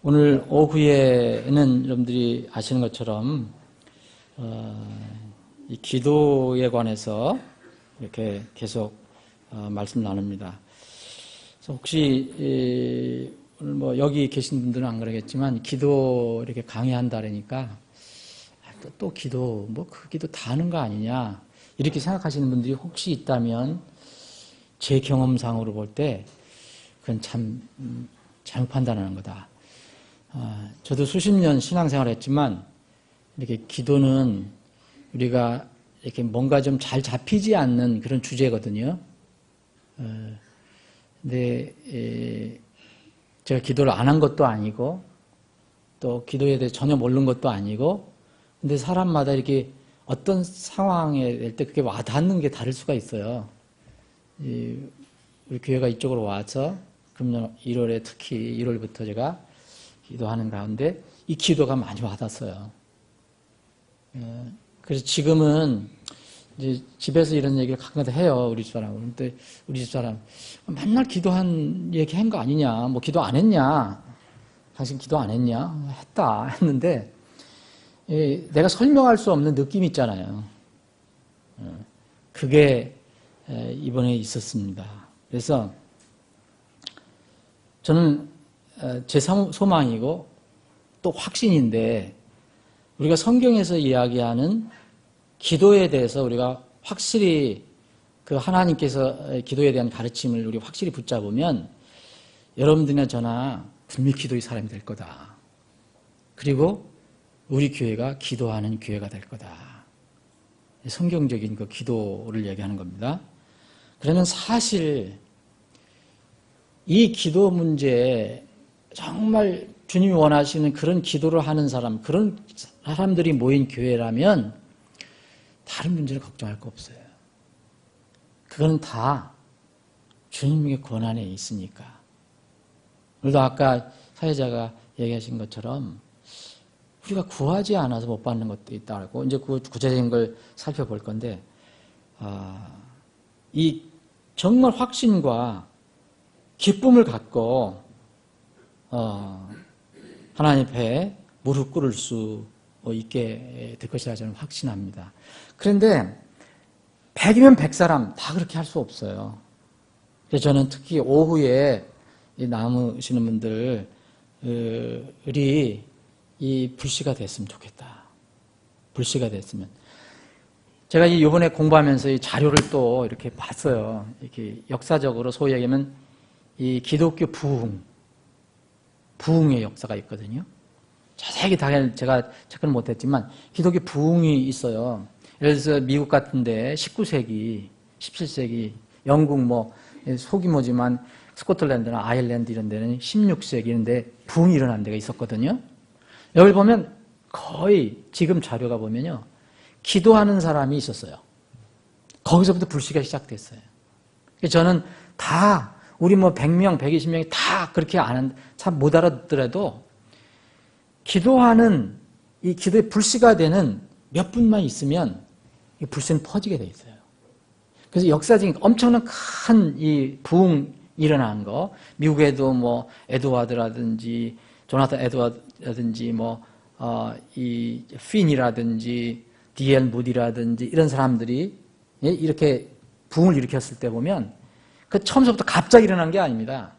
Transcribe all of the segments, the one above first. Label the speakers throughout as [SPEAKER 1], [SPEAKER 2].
[SPEAKER 1] 오늘 오후에는 여러분들이 아시는 것처럼 이 기도에 관해서 이렇게 계속 말씀 나눕니다. 그래서 혹시 오늘 뭐 여기 계신 분들은 안 그러겠지만 기도 이렇게 강의한다 그러니까 또 기도 뭐 그 기도 다 하는 거 아니냐 이렇게 생각하시는 분들이 혹시 있다면 제 경험상으로 볼 때 그건 참 잘못 판단하는 거다. 저도 수십 년 신앙생활을 했지만 이렇게 기도는 우리가 이렇게 뭔가 좀 잘 잡히지 않는 그런 주제거든요. 근데 제가 기도를 안 한 것도 아니고 또 기도에 대해 전혀 모르는 것도 아니고 근데 사람마다 이렇게 어떤 상황에 될 때 그게 와닿는 게 다를 수가 있어요. 우리 교회가 이쪽으로 와서 금년 1월에 특히 1월부터 제가 기도하는 가운데 이 기도가 많이 와닿았어요. 그래서 지금은 이제 집에서 이런 얘기를 가끔가다 해요, 우리 집사람은. 근데 우리 집사람 맨날 기도한 얘기 한 거 아니냐, 뭐 기도 안 했냐, 당신 기도 안 했냐, 했다 했는데 내가 설명할 수 없는 느낌이 있잖아요. 그게 이번에 있었습니다. 그래서 저는 제 소망이고 또 확신인데 우리가 성경에서 이야기하는 기도에 대해서 우리가 확실히 그 하나님께서 기도에 대한 가르침을 우리 확실히 붙잡으면 여러분들이나 저나 분명히 기도의 사람이 될 거다. 그리고 우리 교회가 기도하는 교회가 될 거다. 성경적인 그 기도를 얘기하는 겁니다. 그러면 사실 이 기도 문제에 정말 주님이 원하시는 그런 기도를 하는 사람, 그런 사람들이 모인 교회라면 다른 문제를 걱정할 거 없어요. 그건 다 주님의 권한에 있으니까. 우리도 아까 사회자가 얘기하신 것처럼 우리가 구하지 않아서 못 받는 것도 있다고 이제 그 구체적인 걸 살펴볼 건데 이 정말 확신과 기쁨을 갖고 하나님 앞에 무릎 꿇을 수 있게 될 것이라 저는 확신합니다. 그런데 100이면 100사람 다 그렇게 할 수 없어요. 그래서 저는 특히 오후에 남으시는 분들이 이 불씨가 됐으면 좋겠다. 불씨가 됐으면. 제가 이번에 공부하면서 이 자료를 또 이렇게 봤어요. 이렇게 역사적으로 소위 얘기하면 이 기독교 부흥의 역사가 있거든요. 자세히 다 제가 체크는 못했지만 기독교 부흥이 있어요. 예를 들어서 미국 같은데 19세기, 17세기, 영국 뭐 소규모지만 스코틀랜드나 아일랜드 이런 데는 16세기 이런데 부흥이 일어난 데가 있었거든요. 여기 보면 거의 지금 자료가 보면요. 기도하는 사람이 있었어요. 거기서부터 불씨가 시작됐어요. 저는 다 우리 뭐 100명, 120명이 다 그렇게 참 못 알아듣더라도 기도하는 이 기도의 불씨가 되는 몇 분만 있으면 이 불씨는 퍼지게 돼 있어요. 그래서 역사적인 엄청난 큰 이 부흥 일어난 거 미국에도 뭐 에드워드라든지 조나탄 에드워드라든지 뭐 이 핀이라든지 D.L. 무디라든지 이런 사람들이 이렇게 부흥을 일으켰을 때 보면 그 처음부터 갑자기 일어난 게 아닙니다.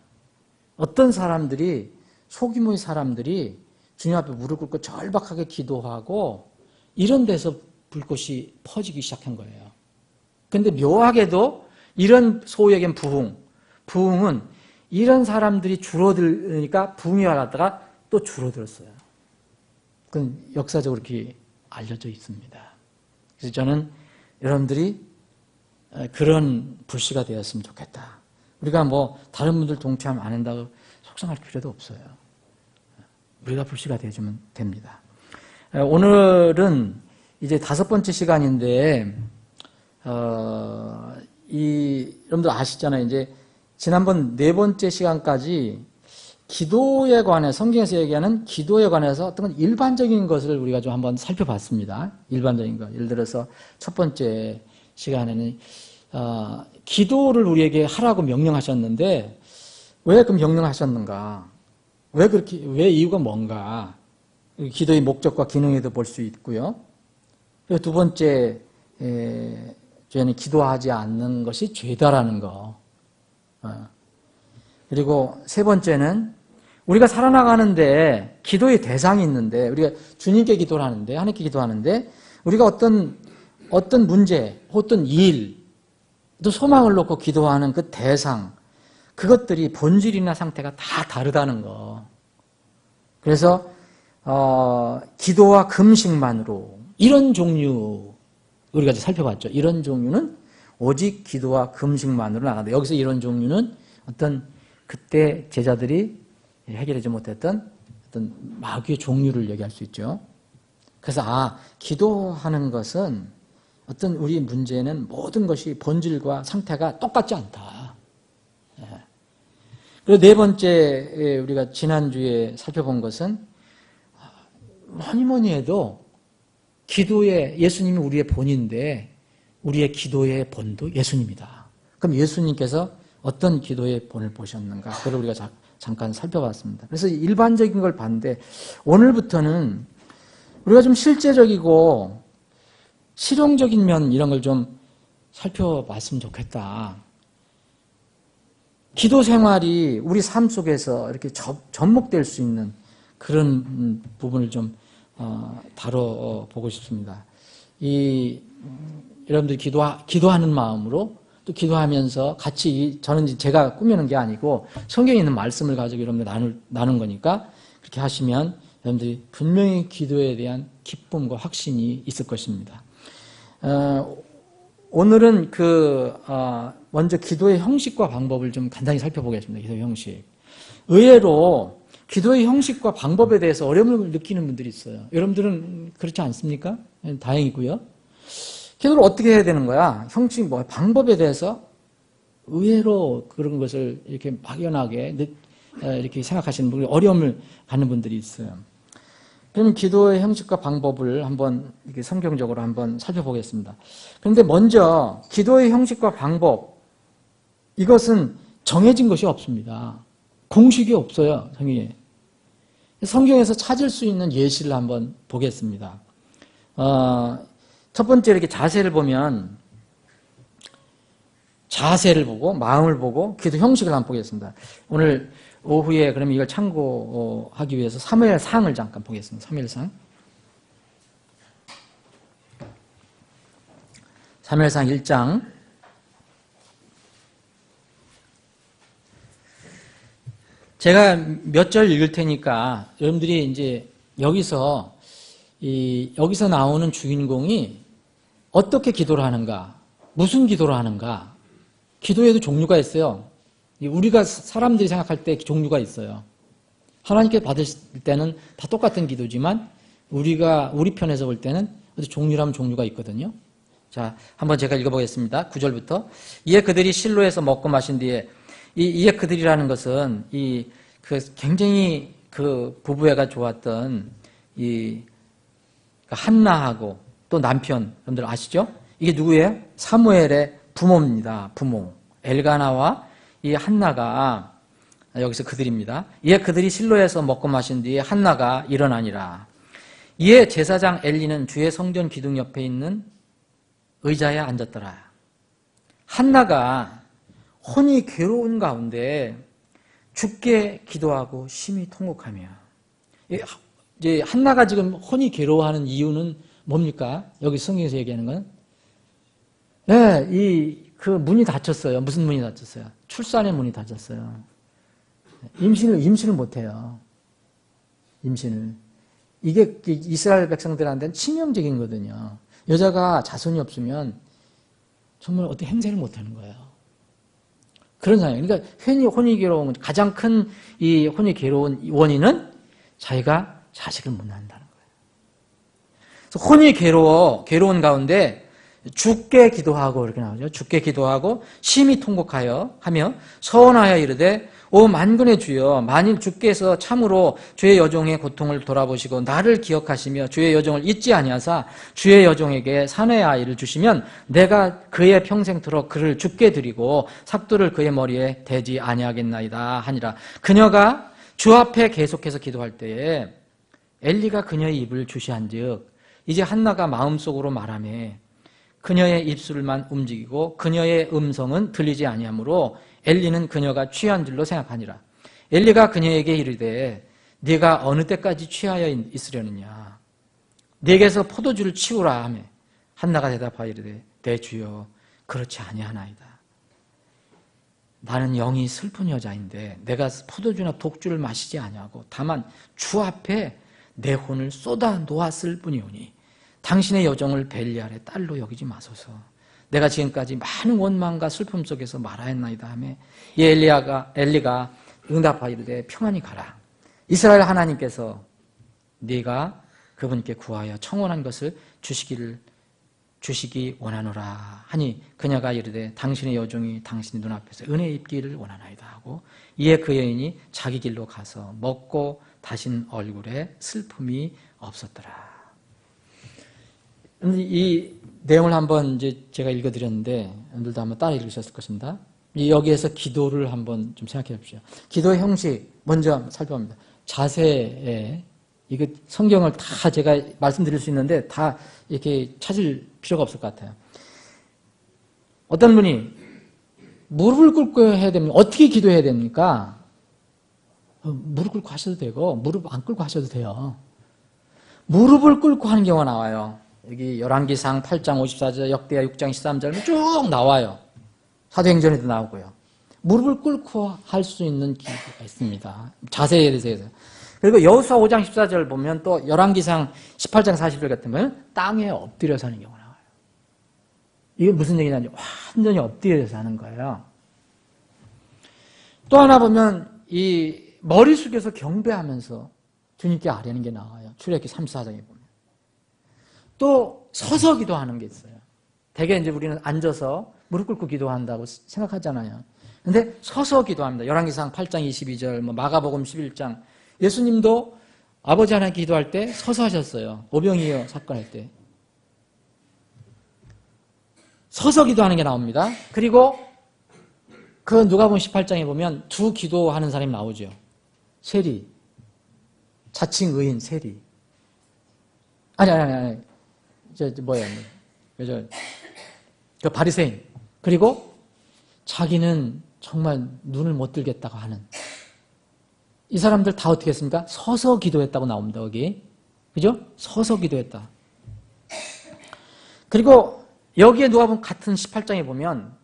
[SPEAKER 1] 어떤 사람들이 소규모의 사람들이 주님 앞에 무릎 꿇고 절박하게 기도하고 이런 데서 불꽃이 퍼지기 시작한 거예요. 그런데 묘하게도 이런 소위 얘기한 부흥은 이런 사람들이 줄어들으니까 부흥이 왔다가 또 줄어들었어요. 그건 역사적으로 이렇게 알려져 있습니다. 그래서 저는 여러분들이 그런 불씨가 되었으면 좋겠다. 우리가 뭐 다른 분들 동참하면 안 한다고 속상할 필요도 없어요. 우리가 불씨가 되어주면 됩니다. 오늘은 이제 5번째 시간인데 여러분들 아시잖아요. 이제 지난번 4번째 시간까지 기도에 관해 성경에서 얘기하는 기도에 관해서 어떤 일반적인 것을 우리가 좀 한번 살펴봤습니다. 일반적인 것. 예를 들어서 첫 번째 시간에는 기도를 우리에게 하라고 명령하셨는데 왜 그 명령하셨는가? 왜 그렇게, 왜 이유가 뭔가? 기도의 목적과 기능에도 볼 수 있고요. 그리고 두 번째, 죄는 기도하지 않는 것이 죄다라는 거. 그리고 세 번째는 우리가 살아나가는데 기도의 대상이 있는데, 우리가 주님께 기도를 하는데, 하나님께 기도하는데, 우리가 어떤 문제, 어떤 일, 또 소망을 놓고 기도하는 그 대상, 그것들이 본질이나 상태가 다 다르다는 거. 그래서 기도와 금식만으로 이런 종류 우리가 이제 살펴봤죠. 이런 종류는 오직 기도와 금식만으로 나간다. 여기서 이런 종류는 어떤 그때 제자들이 해결하지 못했던 어떤 마귀의 종류를 얘기할 수 있죠. 그래서 기도하는 것은 어떤 우리 문제는 모든 것이 본질과 상태가 똑같지 않다. 그리고 네 번째 우리가 지난주에 살펴본 것은 뭐니 해도 기도의 예수님이 우리의 본인인데 우리의 기도의 본도 예수님이다. 그럼 예수님께서 어떤 기도의 본을 보셨는가? 그걸 우리가 잠깐 살펴봤습니다. 그래서 일반적인 걸 봤는데 오늘부터는 우리가 좀 실제적이고 실용적인 면 이런 걸 좀 살펴봤으면 좋겠다. 기도 생활이 우리 삶 속에서 이렇게 접목될 수 있는 그런 부분을 좀 다뤄보고 싶습니다. 여러분들이 기도하는 마음으로 또 기도하면서 같이 저는 제가 꾸미는 게 아니고 성경에 있는 말씀을 가지고 여러분들 나눈 거니까 그렇게 하시면 여러분들이 분명히 기도에 대한 기쁨과 확신이 있을 것입니다. 오늘은 먼저 기도의 형식과 방법을 좀 간단히 살펴보겠습니다. 기도의 형식. 의외로 기도의 형식과 방법에 대해서 어려움을 느끼는 분들이 있어요. 여러분들은 그렇지 않습니까? 다행이고요. 기도를 어떻게 해야 되는 거야? 형식, 방법에 대해서 의외로 그런 것을 이렇게 막연하게 이렇게 생각하시는 분들이 어려움을 갖는 분들이 있어요. 그럼 기도의 형식과 방법을 한번 이렇게 성경적으로 한번 살펴보겠습니다. 그런데 먼저 기도의 형식과 방법, 이것은 정해진 것이 없습니다. 공식이 없어요, 성경에. 성경에서 찾을 수 있는 예시를 한번 보겠습니다. 첫 번째 이렇게 자세를 보면 자세를 보고 마음을 보고 기도 형식을 한번 보겠습니다. 오늘 오후에 그러면 이걸 참고하기 위해서 사무엘상을 잠깐 보겠습니다. 사무엘상 1장 제가 몇 절 읽을 테니까 여러분들이 이제 여기서 나오는 주인공이 어떻게 기도를 하는가, 무슨 기도를 하는가. 기도에도 종류가 있어요. 우리가 사람들이 생각할 때 종류가 있어요. 하나님께 받으실 때는 다 똑같은 기도지만 우리 편에서 볼 때는 종류라면 종류가 있거든요. 자, 한번 제가 읽어보겠습니다. 9절부터. 이에 그들이 실로에서 먹고 마신 뒤에 이에 그들이라는 것은 굉장히 그 부부애가 좋았던 한나하고 또 남편, 여러분들 아시죠? 이게 누구예요? 사무엘의 부모입니다. 부모. 엘가나와 이 한나가 여기서 그들입니다. 이에 그들이 실로에서 먹고 마신 뒤에 한나가 일어나니라. 이에 제사장 엘리는 주의 성전 기둥 옆에 있는 의자에 앉았더라. 한나가 혼이 괴로운 가운데 주께 기도하고 심히 통곡하며. 이제 한나가 지금 혼이 괴로워하는 이유는 뭡니까? 여기 성경에서 얘기하는 건? 네, 그 문이 닫혔어요. 무슨 문이 닫혔어요? 출산의 문이 닫혔어요. 임신을 못해요. 임신을. 이게 이스라엘 백성들한테는 치명적인 거거든요. 여자가 자손이 없으면 정말 어떻게 행세를 못하는 거예요. 그런 상황이에요. 그러니까 혼이 괴로운, 가장 큰 이 혼이 괴로운 원인은 자기가 자식을 못 낳는다는 거예요. 그래서 혼이 괴로운 가운데 주께 기도하고 이렇게 나오죠. 주께 기도하고 심히 통곡하여 하며 서원하여 이르되 오 만군의 주여, 만일 주께서 참으로 주의 여종의 고통을 돌아보시고 나를 기억하시며 주의 여종을 잊지 아니하사 주의 여종에게 사내의 아이를 주시면 내가 그의 평생토록 그를 죽게 드리고 삭도를 그의 머리에 대지 아니하겠나이다 하니라. 그녀가 주 앞에 계속해서 기도할 때에 엘리가 그녀의 입을 주시한즉 이제 한나가 마음속으로 말하며 그녀의 입술만 움직이고 그녀의 음성은 들리지 아니하므로 엘리는 그녀가 취한 줄로 생각하니라. 엘리가 그녀에게 이르되 네가 어느 때까지 취하여 있으려느냐 네게서 포도주를 치우라 하며 한나가 대답하여 이르되 내 주여 그렇지 아니하나이다. 나는 영이 슬픈 여자인데 내가 포도주나 독주를 마시지 아니하고 다만 주 앞에 내 혼을 쏟아 놓았을 뿐이오니 당신의 여정을 벨리 아래 딸로 여기지 마소서. 내가 지금까지 많은 원망과 슬픔 속에서 말하였나이다 하며 이 엘리가 응답하여 이르되 평안히 가라. 이스라엘 하나님께서 네가 그분께 구하여 청원한 것을 주시기 원하노라 하니 그녀가 이르되 당신의 여종이 당신의 눈앞에서 은혜 입기를 원하나이다 하고 이에 그 여인이 자기 길로 가서 먹고 다신 얼굴에 슬픔이 없었더라. 이 내용을 한번 이제 제가 읽어드렸는데 여러분들도 한번 따라 읽으셨을 것입니다. 여기에서 기도를 한번 좀 생각해 보십시오. 기도의 형식 먼저 살펴봅니다. 자세에 이거 성경을 다 제가 말씀드릴 수 있는데 다 이렇게 찾을 필요가 없을 것 같아요. 어떤 분이 무릎을 꿇고 해야 됩니까? 어떻게 기도해야 됩니까? 무릎 꿇고 하셔도 되고 무릎 안 꿇고 하셔도 돼요. 무릎을 꿇고 하는 경우가 나와요. 여기 열왕기상 8장 54절, 역대하 6장 13절 쭉 나와요. 사도행전에도 나오고요. 무릎을 꿇고 할 수 있는 기도가 있습니다. 자세에 대해서. 그리고 여호수아 5장 14절 보면 또 열왕기상 18장 40절 같은 경우는 땅에 엎드려서 하는 경우가 나와요. 이게 무슨 얘기냐면 완전히 엎드려서 하는 거예요. 또 하나 보면 이 머리 숙여서 경배하면서 주님께 아뢰는 게 나와요. 출애굽기 34장에 보면. 또 서서 기도하는 게 있어요. 대개 이제 우리는 앉아서 무릎 꿇고 기도한다고 생각하잖아요. 근데 서서 기도합니다. 열왕기상 8장 22절, 마가복음 11장. 예수님도 아버지 하나님께 기도할 때 서서 하셨어요. 오병이어 사건 할 때. 서서 기도하는 게 나옵니다. 그리고 그 누가복음 18장에 보면 두 기도하는 사람이 나오죠. 세리. 자칭 의인 세리. 아니. 그 바리새인. 그리고 자기는 정말 눈을 못 들겠다고 하는. 이 사람들 다 어떻게 했습니까? 서서 기도했다고 나옵니다, 여기. 그죠? 서서 기도했다. 그리고 여기에 누가복음 같은 18장에 보면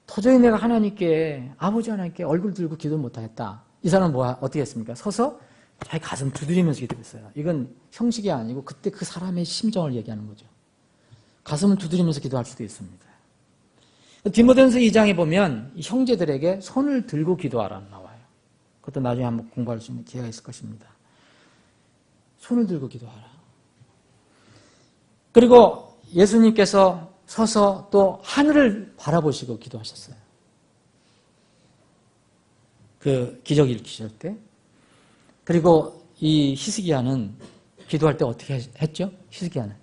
[SPEAKER 1] 도저히 내가 하나님께, 아버지 하나님께 얼굴 들고 기도를 못하겠다. 이 사람은 어떻게 했습니까? 서서 자기 가슴 두드리면서 기도했어요. 이건 형식이 아니고 그때 그 사람의 심정을 얘기하는 거죠. 가슴을 두드리면서 기도할 수도 있습니다. 디모데전서 2장에 보면 이 형제들에게 손을 들고 기도하라 나와요. 그것도 나중에 한번 공부할 수 있는 기회가 있을 것입니다. 손을 들고 기도하라. 그리고 예수님께서 서서 또 하늘을 바라보시고 기도하셨어요. 그 기적 일으키실 때. 그리고 이 히스기야는 기도할 때 어떻게 했죠? 히스기야는.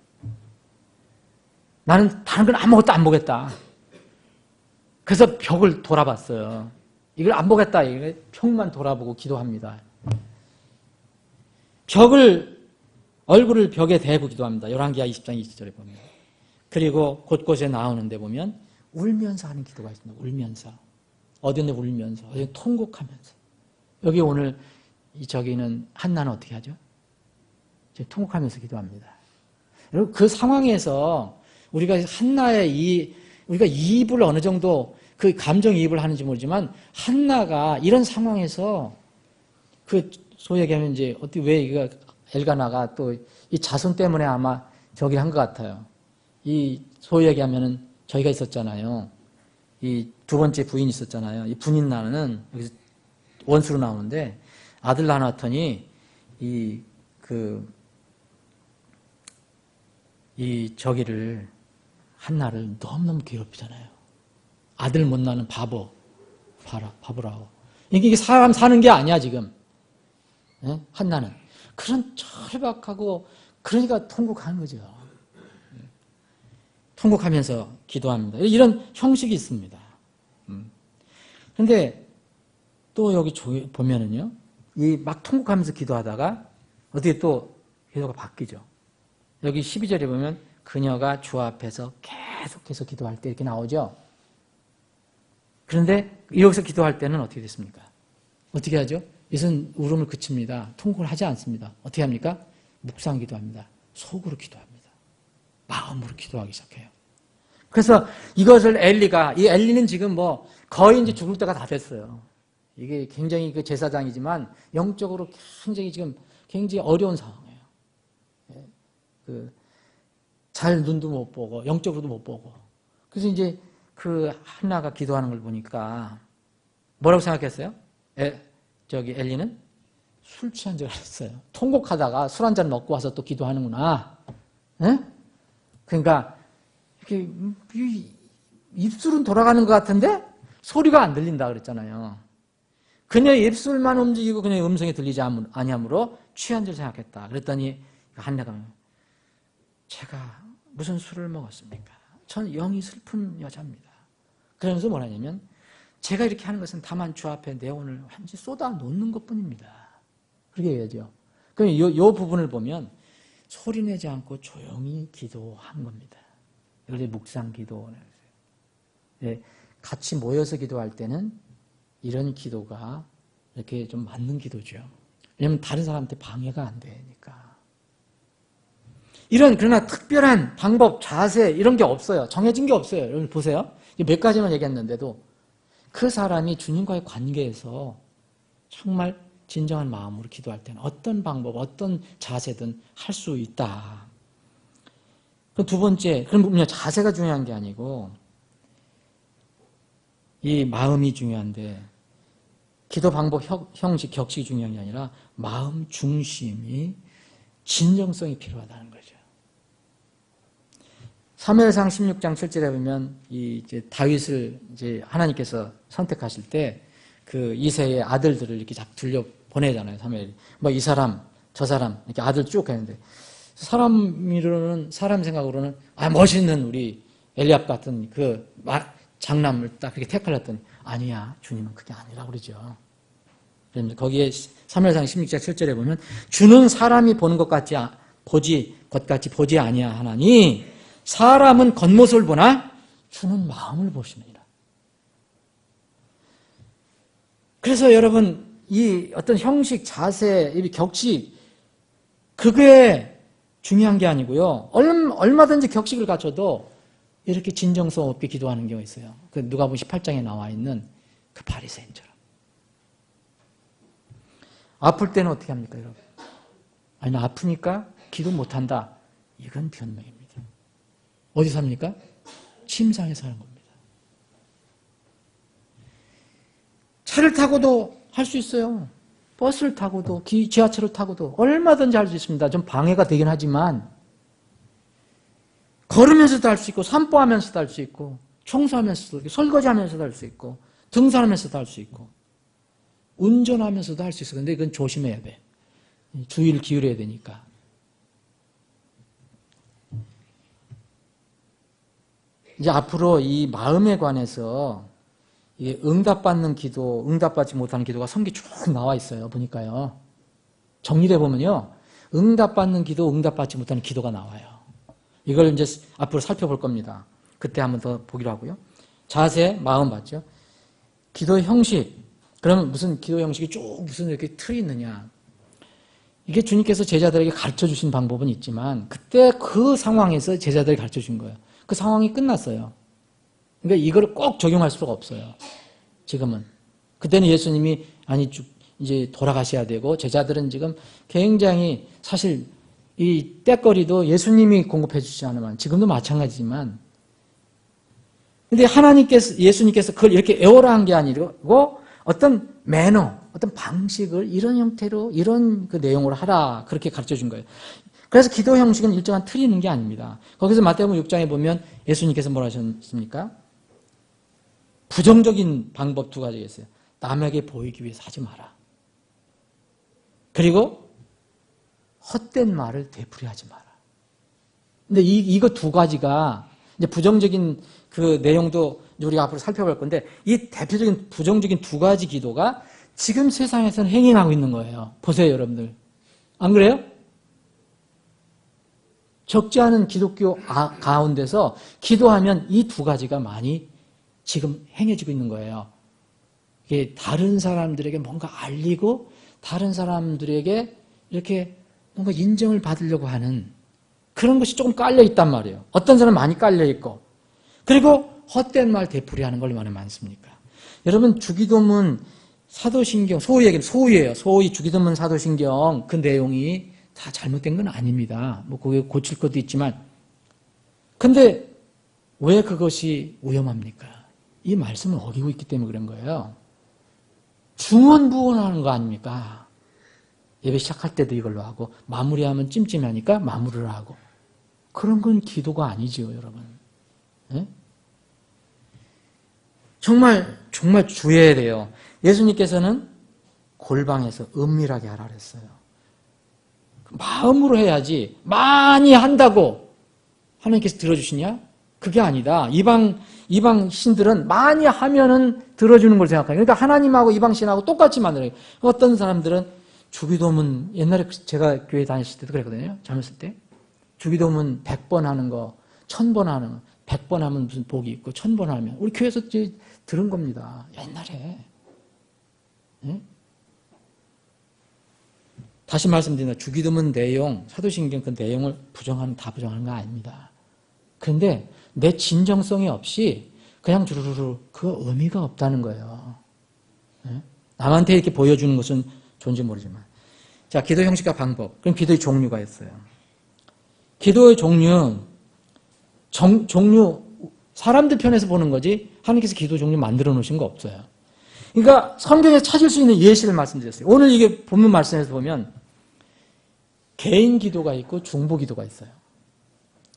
[SPEAKER 1] 나는 다른 건 아무것도 안 보겠다. 그래서 벽을 돌아봤어요. 이걸 안 보겠다. 벽만 돌아보고 기도합니다. 얼굴을 벽에 대고 기도합니다. 열왕기하 20장 20절에 보면. 그리고 곳곳에 나오는데 보면 울면서 하는 기도가 있습니다. 울면서. 어딘데 울면서. 어딘데 통곡하면서. 여기 오늘 저기는 한나는 어떻게 하죠? 지금 통곡하면서 기도합니다. 여러분 그 상황에서 우리가 한나의 우리가 이입을 어느 정도 그 감정이입을 하는지 모르지만 한나가 이런 상황에서 그 소위 얘기하면 이제 어떻게 왜 이거 엘가나가 또 이 자손 때문에 아마 저기 한 것 같아요. 이 소위 얘기하면은 저희가 있었잖아요. 이 두 번째 부인이 있었잖아요. 이 분인 나는 여기서 원수로 나오는데 아들 낳았더니 저기를 한나를 너무너무 괴롭히잖아요. 아들 못 낳는 바보라고. 이게 사람 사는 게 아니야, 지금. 예? 한나는. 그런 절박하고, 그러니까 통곡하는 거죠. 통곡하면서 기도합니다. 이런 형식이 있습니다. 그런데 또 여기 보면은요, 이 막 통곡하면서 기도하다가 어떻게 또 기도가 바뀌죠. 여기 12절에 보면 그녀가 주 앞에서 계속해서 기도할 때 이렇게 나오죠. 그런데 여기서 기도할 때는 어떻게 됐습니까? 어떻게 하죠? 이것은 울음을 그칩니다. 통곡을 하지 않습니다. 어떻게 합니까? 묵상 기도합니다. 속으로 기도합니다. 마음으로 기도하기 시작해요. 그래서 이것을 이 엘리는 지금 뭐 거의 이제 죽을 때가 다 됐어요. 이게 굉장히 그 제사장이지만 영적으로 굉장히 지금 굉장히 어려운 상황이에요. 잘 눈도 못 보고 영적으로도 못 보고. 그래서 이제 그 한나가 기도하는 걸 보니까 뭐라고 생각했어요? 엘리는 술 취한 줄 알았어요. 통곡하다가 술 한 잔 먹고 와서 또 기도하는구나. 에? 그러니까 이렇게 입술은 돌아가는 것 같은데 소리가 안 들린다 그랬잖아요. 그녀의 입술만 움직이고 그녀의 음성이 들리지 아니하므로 취한 줄 생각했다. 그랬더니 한나가 제가 무슨 술을 먹었습니까? 전 영이 슬픈 여자입니다. 그러면서 뭐라냐면 제가 이렇게 하는 것은 다만 주 앞에 내 혼을 완전히 쏟아 놓는 것뿐입니다. 그렇게 얘기하죠. 그럼 이 부분을 보면 소리내지 않고 조용히 기도한 겁니다. 이걸 묵상 기도라고 해요. 같이 모여서 기도할 때는 이런 기도가 이렇게 좀 맞는 기도죠. 왜냐하면 다른 사람한테 방해가 안 되니까. 그러나 특별한 방법, 자세 이런 게 없어요. 정해진 게 없어요. 여러분 보세요. 몇 가지만 얘기했는데도 그 사람이 주님과의 관계에서 정말 진정한 마음으로 기도할 때는 어떤 방법, 어떤 자세든 할 수 있다. 그 두 번째, 그럼 자세가 중요한 게 아니고 이 마음이 중요한데 기도 방법, 형식, 격식이 중요한 게 아니라 마음 중심이 진정성이 필요하다는 거죠. 사무엘상 16장 7절에 보면 이제 다윗을 이제 하나님께서 선택하실 때 그 이새의 아들들을 이렇게 쫙 둘려 보내잖아요. 사무엘이 뭐 이 사람, 저 사람 이렇게 아들 쭉 가는데 사람 생각으로는 멋있는 우리 엘리압 같은 그 장남을 딱 그렇게 택하랬더니 아니야, 주님은 그게 아니라고 그러죠. 거기에 사무엘상 16장 7절에 보면 주는 사람이 보는 것 같이 보지 아니하나니 사람은 겉모습을 보나 주는 마음을 보시느니라. 그래서 여러분 이 어떤 형식, 자세, 이 격식 그게 중요한 게 아니고요. 얼마든지 격식을 갖춰도 이렇게 진정성 없게 기도하는 경우가 있어요. 그 누가복음 18장에 나와 있는 그 바리새인처럼. 아플 때는 어떻게 합니까, 여러분? 아니, 나 아프니까 기도 못한다. 이건 변명입니다. 어디서 합니까? 침상에서 하는 겁니다. 차를 타고도 할 수 있어요. 버스를 타고도, 지하철을 타고도 얼마든지 할 수 있습니다. 좀 방해가 되긴 하지만 걸으면서도 할 수 있고 산보하면서도 할 수 있고 청소하면서도 설거지하면서도 할 수 있고 등산하면서도 할 수 있고 운전하면서도 할 수 있어요. 근데 그건 조심해야 돼. 주의를 기울여야 되니까. 이제 앞으로 이 마음에 관해서 응답받는 기도, 응답받지 못하는 기도가 성경에 쭉 나와 있어요. 보니까요. 정리해 보면요. 응답받는 기도, 응답받지 못하는 기도가 나와요. 이걸 이제 앞으로 살펴볼 겁니다. 그때 한번 더 보기로 하고요. 자세, 마음 봤죠? 기도의 형식. 그러면 무슨 기도 형식이 쭉 무슨 이렇게 틀이 있느냐. 이게 주님께서 제자들에게 가르쳐 주신 방법은 있지만 그때 그 상황에서 제자들이 가르쳐 준 거예요. 그 상황이 끝났어요. 그러니까 이걸 꼭 적용할 수가 없어요. 지금은. 그때는 예수님이 이제 돌아가셔야 되고 제자들은 지금 굉장히 사실 이 때거리도 예수님이 공급해 주지 않으면 지금도 마찬가지지만 근데 예수님께서 그걸 이렇게 애워라 한 게 아니고 어떤 매너, 어떤 방식을 이런 형태로 이런 그 내용으로 하라 그렇게 가르쳐 준 거예요. 그래서 기도 형식은 일정한 틀이 있는 게 아닙니다. 거기서 마태복음 6장에 보면 예수님께서 뭐라 하셨습니까? 부정적인 방법 두 가지가 있어요. 남에게 보이기 위해서 하지 마라. 그리고 헛된 말을 되풀이하지 마라. 근데 이거 두 가지가 이제 부정적인 그 내용도 우리가 앞으로 살펴볼 건데 이 대표적인 부정적인 두 가지 기도가 지금 세상에서는 행행하고 있는 거예요. 보세요, 여러분들. 안 그래요? 적지 않은 기독교 가운데서 기도하면 이 두 가지가 많이 지금 행해지고 있는 거예요. 이게 다른 사람들에게 뭔가 알리고 다른 사람들에게 이렇게 뭔가 인정을 받으려고 하는 그런 것이 조금 깔려 있단 말이에요. 어떤 사람은 많이 깔려 있고 그리고 헛된 말 되풀이하는 걸 얼마나 많습니까? 여러분 주기도문 사도신경 소위예요. 소위 주기도문 사도신경 그 내용이 다 잘못된 건 아닙니다. 뭐 그게 고칠 것도 있지만 근데 왜 그것이 위험합니까? 이 말씀을 어기고 있기 때문에 그런 거예요. 중언부언하는 거 아닙니까? 예배 시작할 때도 이걸로 하고 마무리하면 찜찜하니까 마무리를 하고 그런 건 기도가 아니지요, 여러분. 네? 정말 주의해야 돼요. 예수님께서는 골방에서 은밀하게 하라 그랬어요. 마음으로 해야지 많이 한다고 하나님께서 들어주시냐? 그게 아니다. 이방 신들은 많이 하면은 들어주는 걸 생각해요. 그러니까 하나님하고 이방 신하고 똑같이 만들어요. 어떤 사람들은 주기도문 옛날에 제가 교회 다녔을 때도 그랬거든요. 젊었을 때 주기도문 100번 하는 거, 1000번 하는 거, 100번 하면 무슨 복이 있고 1000번 하면 우리 교회에서 들은 겁니다. 옛날에. 네? 다시 말씀드립니다. 주기도문 내용, 사도신경 그 내용을 다 부정하는 거 아닙니다. 그런데 내 진정성이 없이 그냥 주르르르 그 의미가 없다는 거예요. 네? 남한테 이렇게 보여주는 것은 좋은지 모르지만. 자, 기도 형식과 방법. 그럼 기도의 종류가 있어요. 기도의 종류, 사람들 편에서 보는 거지 하나님께서 기도 종류 만들어 놓으신 거 없어요. 그러니까 성경에 찾을 수 있는 예시를 말씀드렸어요. 오늘 이게 본문 말씀에서 보면 개인 기도가 있고 중보 기도가 있어요.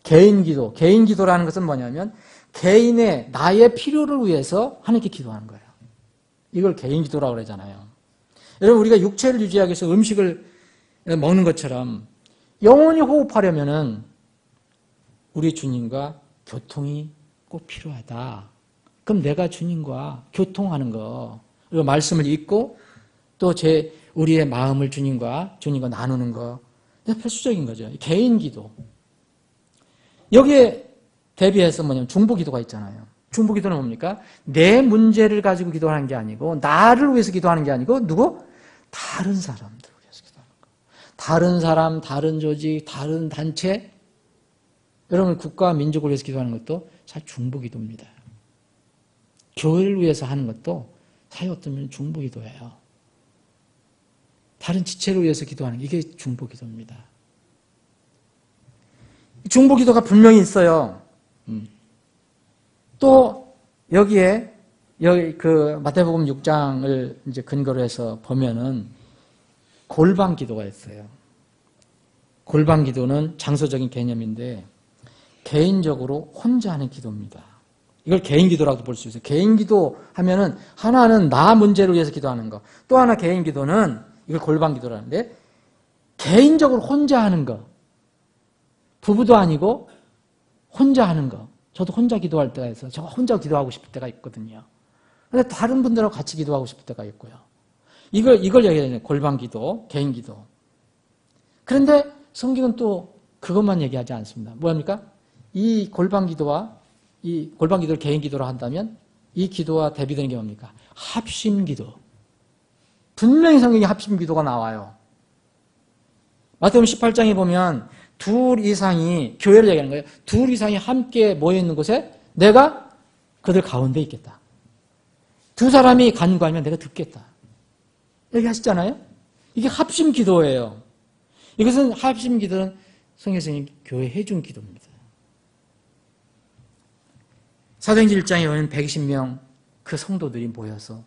[SPEAKER 1] 개인 기도라는 것은 뭐냐면 개인의 나의 필요를 위해서 하나님께 기도하는 거예요. 이걸 개인 기도라고 그러잖아요. 여러분 우리가 육체를 유지하기 위해서 음식을 먹는 것처럼 영원히 호흡하려면은 우리 주님과 교통이 꼭 필요하다. 그럼 내가 주님과 교통하는 거, 그리고 말씀을 읽고 또 우리의 마음을 주님과 나누는 거, 필수적인 거죠. 개인 기도. 여기에 대비해서 뭐냐면 중보 기도가 있잖아요. 중보 기도는 뭡니까? 내 문제를 가지고 기도하는 게 아니고 나를 위해서 기도하는 게 아니고 누구? 다른 사람들을 위해서 기도하는 거. 다른 사람, 다른 조직, 다른 단체 여러분 국가와 민족을 위해서 기도하는 것도 사실 중보 기도입니다. 교회를 위해서 하는 것도 사실 어쩌면 중보 기도예요. 다른 지체를 위해서 기도하는 게 이게 중보 기도입니다. 중보 기도가 분명히 있어요. 또 여기 그 마태복음 6장을 이제 근거로 해서 보면은 골방 기도가 있어요. 골방 기도는 장소적인 개념인데 개인적으로 혼자 하는 기도입니다. 이걸 개인 기도라고 볼 수 있어요. 개인 기도 하면은 하나는 나 문제를 위해서 기도하는 거. 또 하나 개인 기도는 이걸 골방 기도라는데 개인적으로 혼자 하는 거. 부부도 아니고 혼자 하는 거. 저도 혼자 기도할 때가 있어요. 저 혼자 기도하고 싶을 때가 있거든요. 근데 다른 분들하고 같이 기도하고 싶을 때가 있고요. 이걸 얘기하잖아요. 골방 기도, 개인 기도. 그런데 성경은 또 그것만 얘기하지 않습니다. 뭐합니까? 이 골방 기도를 개인 기도로 한다면 이 기도와 대비되는 게 뭡니까? 합심 기도. 분명히 성경에 합심 기도가 나와요. 마태복음 18장에 보면 둘 이상이 교회를 얘기하는 거예요. 둘 이상이 함께 모여 있는 곳에 내가 그들 가운데 있겠다. 두 사람이 간구하면 내가 듣겠다. 이렇게 하시잖아요. 이게 합심 기도예요. 이것은 합심 기도는 성경에서 교회 해준 기도입니다. 사도행전 1장에 보면 120명 그 성도들이 모여서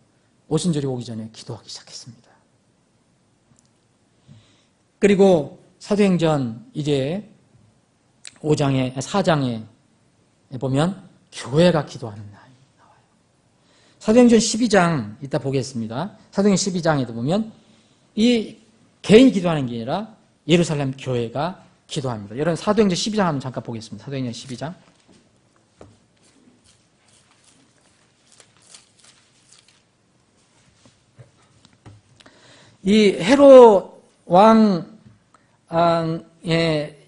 [SPEAKER 1] 오순절이 오기 전에 기도하기 시작했습니다. 그리고 사도행전 이제 4장에 보면 교회가 기도하는 날이 나와요. 사도행전 12장 이따 보겠습니다. 사도행전 12장에도 보면 이 개인 기도하는 게 아니라 예루살렘 교회가 기도합니다. 여러분 사도행전 12장 한번 잠깐 보겠습니다. 사도행전 12장. 이 헤롯 왕의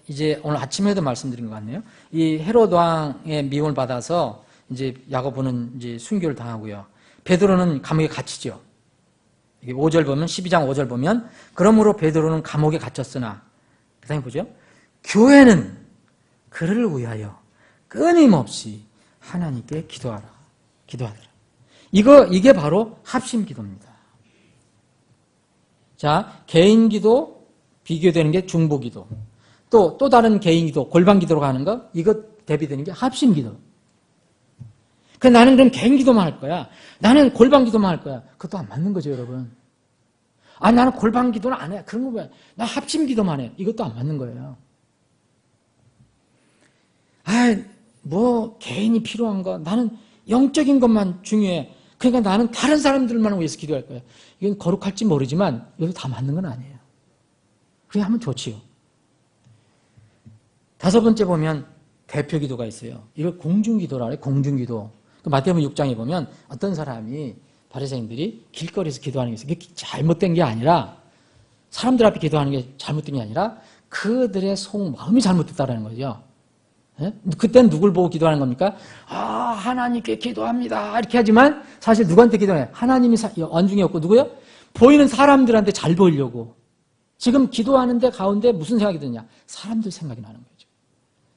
[SPEAKER 1] 이제 오늘 아침에도 말씀드린 것 같네요. 이 헤롯 왕의 미움을 받아서 이제 야고보는 이제 순교를 당하고요. 베드로는 감옥에 갇히죠. 이게 5절 보면 12장 5절 보면 그러므로 베드로는 감옥에 갇혔으나 그다음에 보죠. 교회는 그를 위하여 끊임없이 하나님께 기도하더라. 이게 바로 합심 기도입니다. 자, 개인 기도 비교되는 게 중보 기도. 또 다른 개인 기도, 골방 기도로 가는 거, 이거 대비되는 게 합심 기도. 나는 그럼 개인 기도만 할 거야. 나는 골방 기도만 할 거야. 그것도 안 맞는 거죠, 여러분. 나는 골방 기도는 안 해. 그런 거 왜? 나 합심 기도만 해. 이것도 안 맞는 거예요. 개인이 필요한 거. 나는 영적인 것만 중요해. 그러니까 나는 다른 사람들만 위해서 기도할 거야. 이건 거룩할지 모르지만, 이것도 다 맞는 건 아니에요. 그게 하면 좋지요. 5번째 보면 대표 기도가 있어요. 이걸 공중기도라 그래요. 공중기도. 마태복음 6장에 보면 어떤 사람이 바리새인들이 길거리에서 기도하는 게 있어요. 그게 잘못된 게 아니라 사람들 앞에 기도하는 게 잘못된 게 아니라 그들의 속마음이 잘못됐다는 거죠. 예? 그때는 누굴 보고 기도하는 겁니까? 하나님께 기도합니다. 이렇게 하지만 사실 누구한테 기도해요? 하나님이 언중에 없고 누구요? 보이는 사람들한테 잘 보이려고. 지금 기도하는데 가운데 무슨 생각이 드느냐? 사람들 생각이 나는 거죠.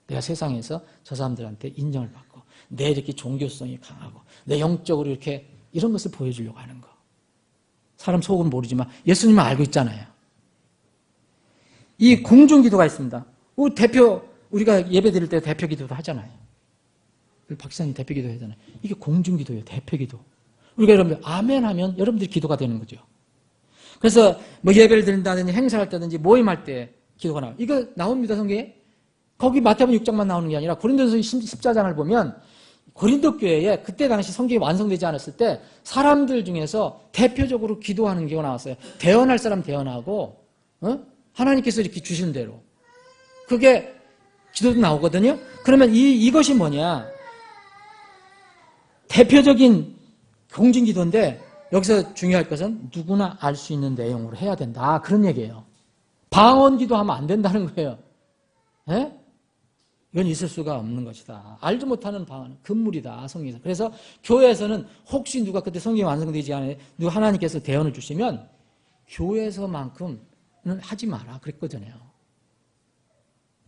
[SPEAKER 1] 내가 세상에서 저 사람들한테 인정을 받고 내 이렇게 종교성이 강하고 내 영적으로 이렇게 이런 것을 보여주려고 하는 거. 사람 속은 모르지만 예수님은 알고 있잖아요. 이 공중기도가 있습니다. 우리가 예배 드릴 때 대표기도도 하잖아요. 박사님 대표기도 하잖아요. 이게 공중기도예요. 대표기도. 우리가 여러분들 아멘 하면 여러분들이 기도가 되는 거죠. 그래서 예배를 드린다든지 행사를 했다든지 모임할 때 기도가 나와요. 이거 나옵니다, 성경에. 거기 마태복음 6장만 나오는 게 아니라 고린도서 14장을 보면 고린도 교회에 그때 당시 성경이 완성되지 않았을 때 사람들 중에서 대표적으로 기도하는 경우가 나왔어요. 대언할 사람 대언하고 하나님께서 이렇게 주신 대로. 그게 기도도 나오거든요. 그러면 이것이 뭐냐? 대표적인 공중기도인데 여기서 중요할 것은 누구나 알 수 있는 내용으로 해야 된다. 그런 얘기예요. 방언기도 하면 안 된다는 거예요. 예? 이건 있을 수가 없는 것이다. 알지 못하는 방언은 금물이다. 성경에서. 그래서 교회에서는 혹시 누가 그때 성경이 완성되지 않아요. 누가 하나님께서 대언을 주시면 교회에서만큼은 하지 마라. 그랬거든요.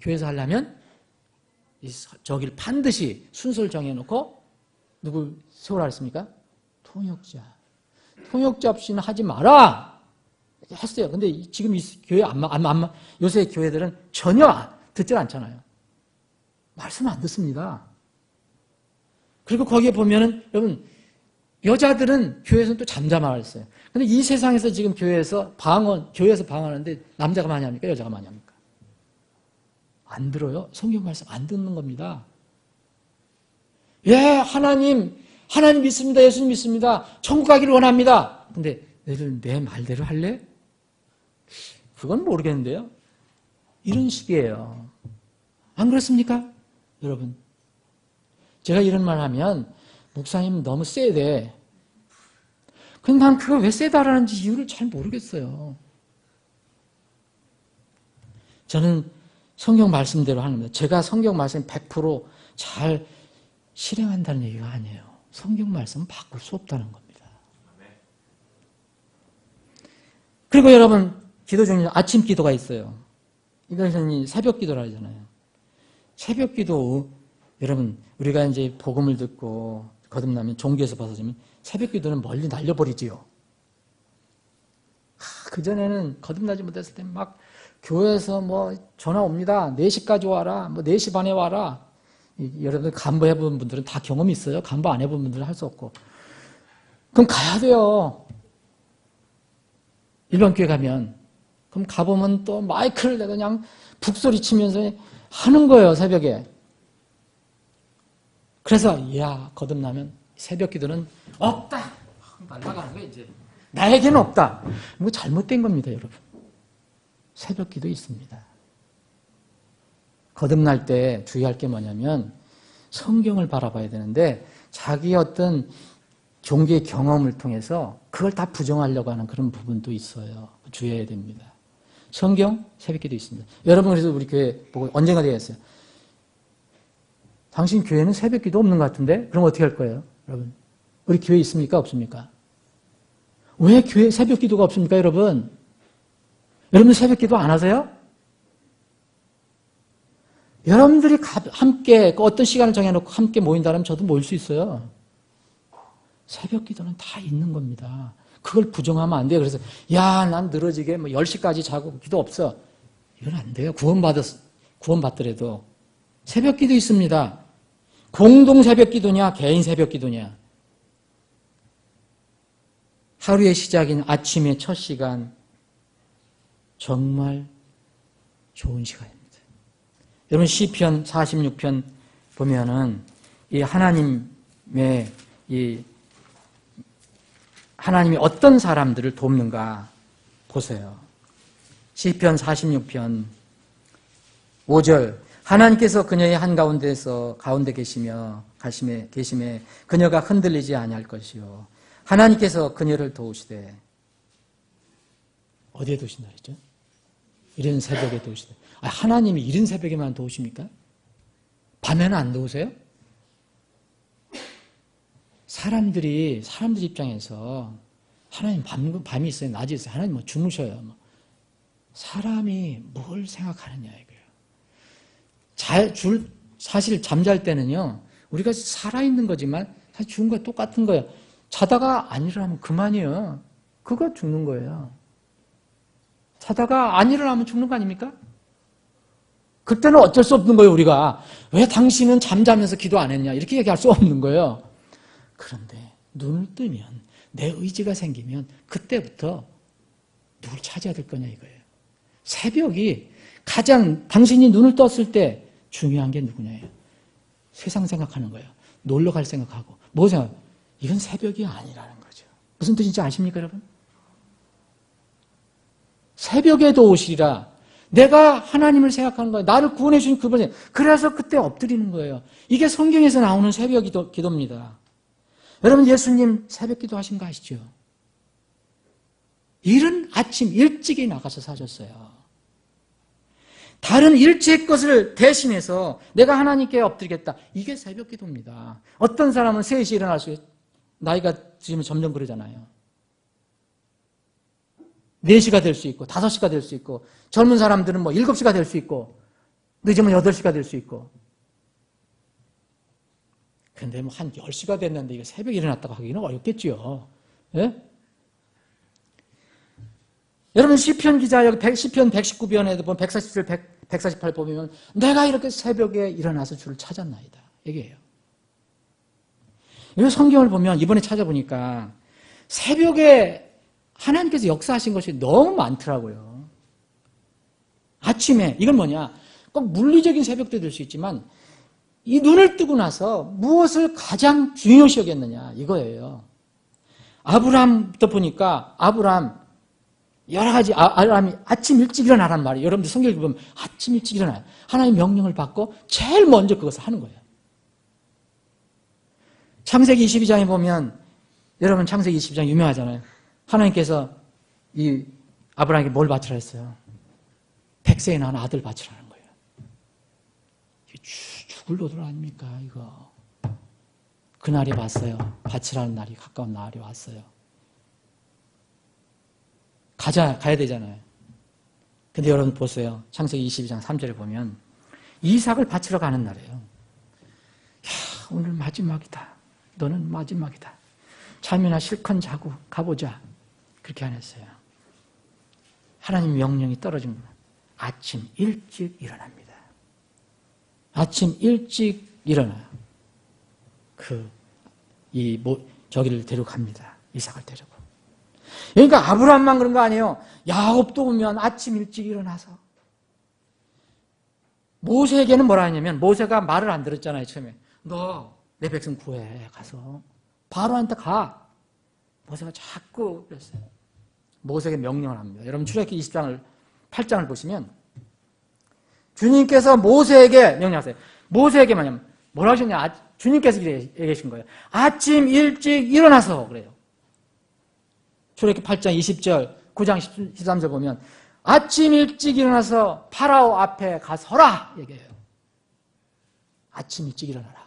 [SPEAKER 1] 교회에서 하려면 저기를 반드시 순서를 정해놓고 누굴 세우라 했습니까? 통역자. 통역자 없이는 하지 마라. 했어요. 근데 지금 이 교회 요새 교회들은 전혀 듣질 않잖아요. 말씀 안 듣습니다. 그리고 거기에 보면은 여러분 여자들은 교회에서는 또 잠잠하라 했어요. 근데 이 세상에서 지금 교회에서 방언하는데 남자가 많이 합니까? 여자가 많이 합니까? 안 들어요. 성경 말씀 안 듣는 겁니다. 하나님 믿습니다. 예수님 믿습니다. 천국 가기를 원합니다. 근데 너희들 내 말대로 할래? 그건 모르겠는데요. 이런 식이에요. 안 그렇습니까? 여러분. 제가 이런 말 하면 목사님 너무 세대. 근데 난 그걸 왜 세다라는지 이유를 잘 모르겠어요. 저는 성경 말씀대로 하는 겁니다. 제가 성경 말씀 100% 실행한다는 얘기가 아니에요. 성경 말씀은 바꿀 수 없다는 겁니다. 그리고 여러분 기도 중에 아침 기도가 있어요. 이것은 새벽 기도라 하잖아요. 새벽 기도 여러분 우리가 이제 복음을 듣고 거듭나면 종교에서 벗어지면 새벽 기도는 멀리 날려버리지요. 그전에는 거듭나지 못했을 때 막 교회에서 전화 옵니다. 4시까지 와라. 4시 반에 와라. 여러분들 간부 해본 분들은 다 경험이 있어요. 간부 안 해본 분들은 할 수 없고. 그럼 가야 돼요. 일반 교회 가면. 그럼 가보면 또 마이크를 내가 그냥 북소리 치면서 하는 거예요, 새벽에. 그래서, 거듭나면 새벽 기도는 없다. 날아가는 거예요, 이제. 나에게는 없다. 이거 잘못된 겁니다, 여러분. 새벽 기도 있습니다. 거듭날 때 주의할 게 뭐냐면 성경을 바라봐야 되는데 자기의 어떤 종교의 경험을 통해서 그걸 다 부정하려고 하는 그런 부분도 있어요. 주의해야 됩니다. 성경 새벽기도 있습니다. 여러분 그래서 우리 교회 보고 언젠가 되겠어요. 당신 교회는 새벽기도 없는 것 같은데? 그럼 어떻게 할 거예요? 여러분 우리 교회 있습니까? 없습니까? 왜 교회 새벽기도가 없습니까? 여러분 새벽기도 안 하세요? 여러분들이 함께 어떤 시간을 정해놓고 함께 모인다면 저도 모일 수 있어요. 새벽 기도는 다 있는 겁니다. 그걸 부정하면 안 돼요. 그래서 난 늘어지게 10시까지 자고 기도 없어. 이건 안 돼요. 구원받더라도. 새벽 기도 있습니다. 공동 새벽 기도냐 개인 새벽 기도냐. 하루의 시작인 아침의 첫 시간 정말 좋은 시간입니다. 여러분 시편 46편 보면은 이 하나님이 어떤 사람들을 돕는가 보세요. 시편 46편 5절 하나님께서 그녀의 가운데 계심에 그녀가 흔들리지 아니할 것이요 하나님께서 그녀를 도우시되 어디에 도우신다 했죠? 이른 새벽에 도우시되 하나님이 이른 새벽에만 도우십니까? 밤에는 안 도우세요? 사람들 입장에서 하나님 밤이 있어요, 낮이 있어요. 하나님 주무셔요. 사람이 뭘 생각하느냐 이거예요. 사실 잠잘 때는요, 우리가 살아있는 거지만 사실 죽은 거 똑같은 거예요. 자다가 안 일어나면 그만이에요. 그거 죽는 거예요. 자다가 안 일어나면 죽는 거 아닙니까? 그때는 어쩔 수 없는 거예요, 우리가. 왜 당신은 잠자면서 기도 안 했냐? 이렇게 얘기할 수 없는 거예요. 그런데 눈을 뜨면, 내 의지가 생기면 그때부터 누굴 찾아야 될 거냐 이거예요. 새벽이 가장 당신이 눈을 떴을 때 중요한 게 누구냐예요. 세상 생각하는 거예요. 놀러 갈 생각하고. 뭐 생각? 이건 새벽이 아니라는 거죠. 무슨 뜻인지 아십니까, 여러분? 새벽에도 오시리라. 내가 하나님을 생각하는 거예요. 나를 구원해 주신 그분이. 그래서 그때 엎드리는 거예요. 이게 성경에서 나오는 새벽 기도입니다. 여러분 예수님 새벽 기도 하신 거 아시죠? 이른 아침 일찍이 나가서 사셨어요. 다른 일체의 것을 대신해서 내가 하나님께 엎드리겠다. 이게 새벽 기도입니다. 어떤 사람은 3시에 일어날 수 있어요. 나이가 지금 점점 그러잖아요. 4시가 될 수 있고 5시가 될 수 있고 젊은 사람들은 7시가 될 수 있고 늦으면 8시가 될 수 있고 근데 한 10시가 됐는데 이거 새벽에 일어났다고 하기는 어렵겠지요. 예? 여러분 시편 기자 여기 시편 119편에도 보면 147, 148 보면 내가 이렇게 새벽에 일어나서 주를 찾았나이다. 얘기해요. 이 성경을 보면 이번에 찾아보니까 새벽에 하나님께서 역사하신 것이 너무 많더라고요. 아침에 이건 뭐냐? 꼭 물리적인 새벽도 될 수 있지만 이 눈을 뜨고 나서 무엇을 가장 중요시 여겼느냐 이거예요. 아브라함부터 보니까 아브라함 여러 가지 아브라함이 아침 일찍 일어나란 말이에요. 여러분들 성경을 보면 아침 일찍 일어나요. 하나님의 명령을 받고 제일 먼저 그것을 하는 거예요. 창세기 22장에 보면 여러분 창세기 22장 유명하잖아요. 하나님께서 이 아브라함에게 뭘 바치라 했어요? 100세에 낳은 아들 바치라는 거예요. 이게 죽을 노들 아닙니까 이거. 그날이 왔어요. 바치라는 날이 가까운 날이 왔어요. 가야 되잖아요. 근데 여러분 보세요. 창세기 22장 3절에 보면 이삭을 바치러 가는 날이에요. 야, 오늘 마지막이다. 너는 마지막이다. 잠이나 실컷 자고 가보자. 그렇게 안 했어요. 하나님 명령이 떨어진 거예요. 아침 일찍 일어납니다. 아침 일찍 일어나요. 저기를 데려갑니다. 이삭을 데리고. 그러니까 아브라함만 그런 거 아니에요. 야곱도 보면 아침 일찍 일어나서. 모세에게는 뭐라 하냐면 모세가 말을 안 들었잖아요. 처음에. 너 내 백성 구해 가서 바로한테 가. 모세가 자꾸 그랬어요. 모세에게 명령을 합니다. 여러분 출애굽기 8장을 보시면 주님께서 모세에게 명령하세요. 모세에게 뭐냐면 뭐라고 하셨냐? 주님께서 얘기하신 거예요. 아침 일찍 일어나서 그래요. 출애굽기 8장 20절, 9장 13절 보면 아침 일찍 일어나서 파라오 앞에 가서라 얘기해요. 아침 일찍 일어나라.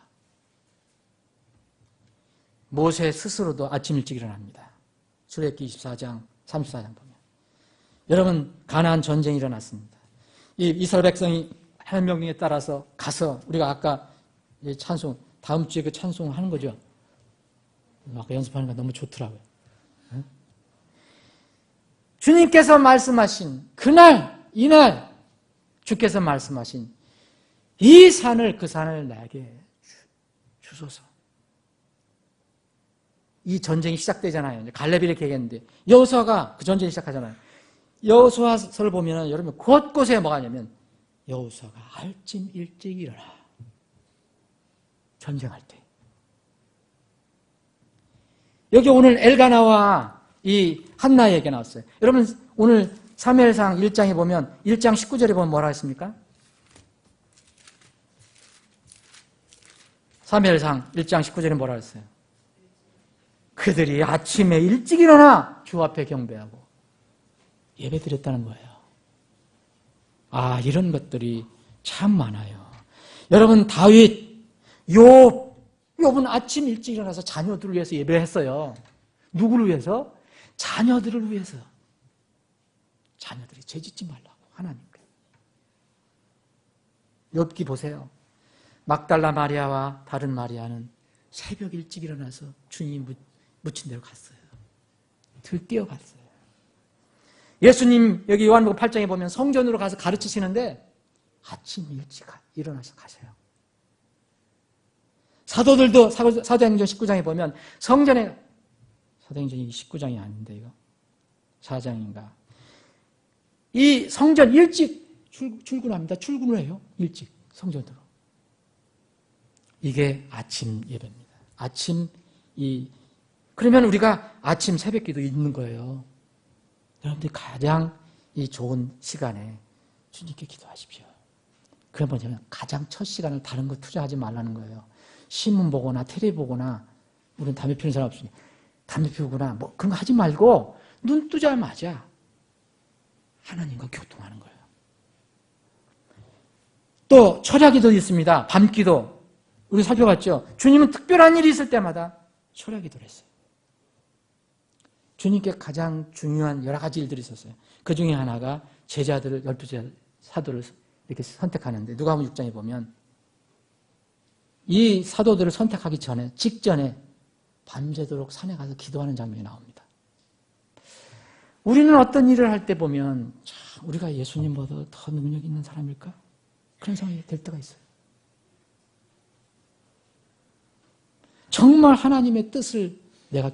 [SPEAKER 1] 모세 스스로도 아침 일찍 일어납니다. 출애굽기 24장, 34장 보면. 여러분, 가나안 전쟁이 일어났습니다. 이 이스라엘 백성이 하나님 명령에 따라서 가서 우리가 아까 찬송, 다음 주에 그 찬송을 하는 거죠. 아까 연습하는 거 너무 좋더라고요. 주님께서 말씀하신 그날, 이날 주께서 말씀하신 이 산을, 그 산을 내게 주소서. 이 전쟁이 시작되잖아요. 갈렙이 이렇게 얘기했는데 여호수아가 그 전쟁이 시작하잖아요. 여호수아서를 보면 여러분 곳곳에 뭐가 있냐면 여호수아가 아침 일찍 일어나. 전쟁할 때. 여기 오늘 엘가나와 이 한나의 얘기가 나왔어요. 여러분 오늘 사무엘상 1장에 보면 1장 19절에 보면 뭐라 했습니까? 사무엘상 1장 19절에 뭐라 했어요? 그들이 아침에 일찍 일어나 주 앞에 경배하고 예배 드렸다는 거예요. 아, 이런 것들이 참 많아요. 여러분, 다윗, 욥은 아침 일찍 일어나서 자녀들을 위해서 예배를 했어요. 누구를 위해서? 자녀들을 위해서. 자녀들이 죄짓지 말라고 하나님께. 욥기 보세요. 막달라 마리아와 다른 마리아는 새벽 일찍 일어나서 주님이 묻힌 데로 갔어요. 들뛰어 갔어요. 예수님 여기 요한복음 8장에 보면 성전으로 가서 가르치시는데 아침 일찍 일어나서 가세요. 사도들도 사도행전 19장에 보면 성전에, 사도행전이 19장이 아닌데 이거 4장인가, 이 성전 일찍 출근합니다. 출근을 해요. 일찍 성전으로. 이게 아침 예배입니다. 그러면 우리가 아침 새벽기도 있는 거예요. 여러분들이 가장 이 좋은 시간에 주님께 기도하십시오. 그럼 뭐냐면 가장 첫 시간을 다른 거 투자하지 말라는 거예요. 신문 보거나 텔레비 보거나, 우리는 담배 피우는 사람 없으니 담배 피우거나 뭐 그런 거 하지 말고 눈 뜨자마자 하나님과 교통하는 거예요. 또 철야기도 있습니다. 밤기도. 우리 살펴봤죠. 주님은 특별한 일이 있을 때마다 철야기도를 했어요. 주님께 가장 중요한 여러 가지 일들이 있었어요. 그 중에 하나가 제자들을, 12 사도를 이렇게 선택하는데, 누가복음 6장에 보면 이 사도들을 선택하기 전에, 직전에 밤새도록 산에 가서 기도하는 장면이 나옵니다. 우리는 어떤 일을 할 때 보면 참 우리가 예수님보다 더 능력 있는 사람일까? 그런 생각이 될 때가 있어요. 정말 하나님의 뜻을 내가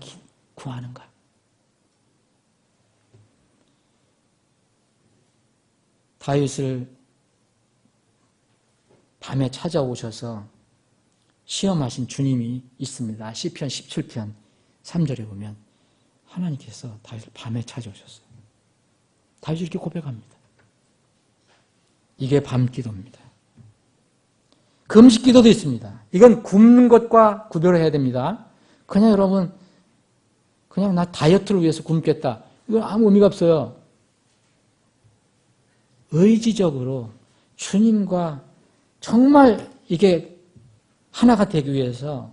[SPEAKER 1] 구하는가? 다윗을 밤에 찾아오셔서 시험하신 주님이 있습니다. 시편 17편 3절에 보면 하나님께서 다윗을 밤에 찾아오셨어요. 다윗이 이렇게 고백합니다. 이게 밤기도입니다. 금식기도도 있습니다. 이건 굶는 것과 구별을 해야 됩니다. 그냥 여러분, 그냥 나 다이어트를 위해서 굶겠다, 이건 아무 의미가 없어요. 의지적으로 주님과 정말 이게 하나가 되기 위해서,